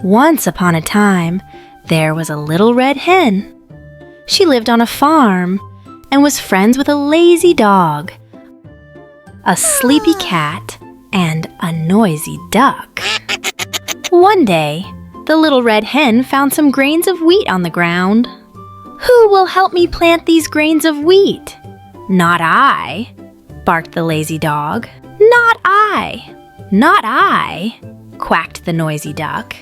Once upon a time, there was a little red hen. She lived on a farm and was friends with a lazy dog, a sleepy cat, and a noisy duck. One day, the little red hen found some grains of wheat on the ground. "Who will help me plant these grains of wheat?" "Not I," barked the lazy dog. "Not I, not I," quacked the noisy duck.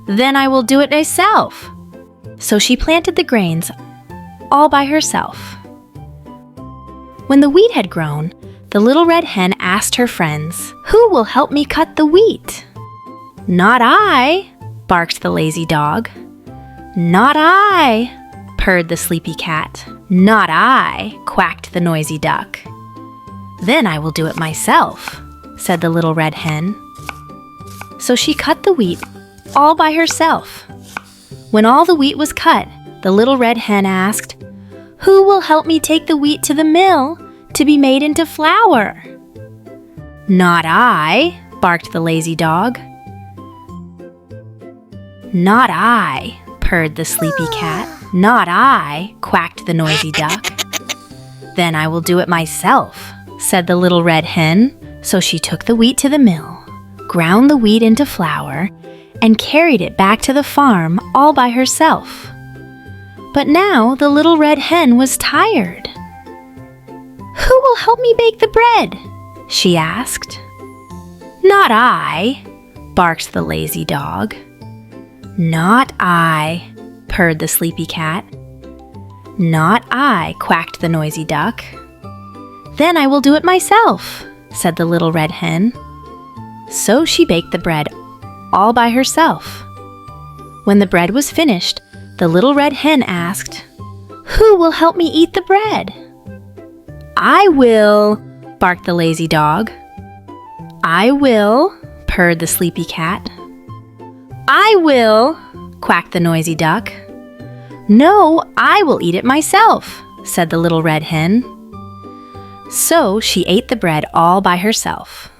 "Then I will do it myself." So she planted the grains all by herself. When the wheat had grown, the little red hen asked her friends, "Who will help me cut the wheat?" "Not I," barked the lazy dog. "Not I," purred the sleepy cat. "Not I," quacked the noisy duck. "Then I will do it myself," said the little red hen. So she cut the wheat all by herself. When all the wheat was cut, the little red hen asked, "Who will help me take the wheat to the mill to be made into flour?" "Not I," barked the lazy dog. "Not I," purred the sleepy cat. "Not I," quacked the noisy duck. "Then I will do it myself," said the little red hen. So she took the wheat to the mill, ground the wheat into flour, and carried it back to the farm all by herself. But now the little red hen was tired. "Who will help me bake the bread?" she asked. "Not I," barked the lazy dog. "Not I," purred the sleepy cat. "Not I," quacked the noisy duck. "Then I will do it myself," said the little red hen. So she baked the bread all by herself. When the bread was finished, the little red hen asked, "Who will help me eat the bread?" "I will," barked the lazy dog. "I will," purred the sleepy cat. "I will," quacked the noisy duck. "No, I will eat it myself," said the little red hen. So she ate the bread all by herself.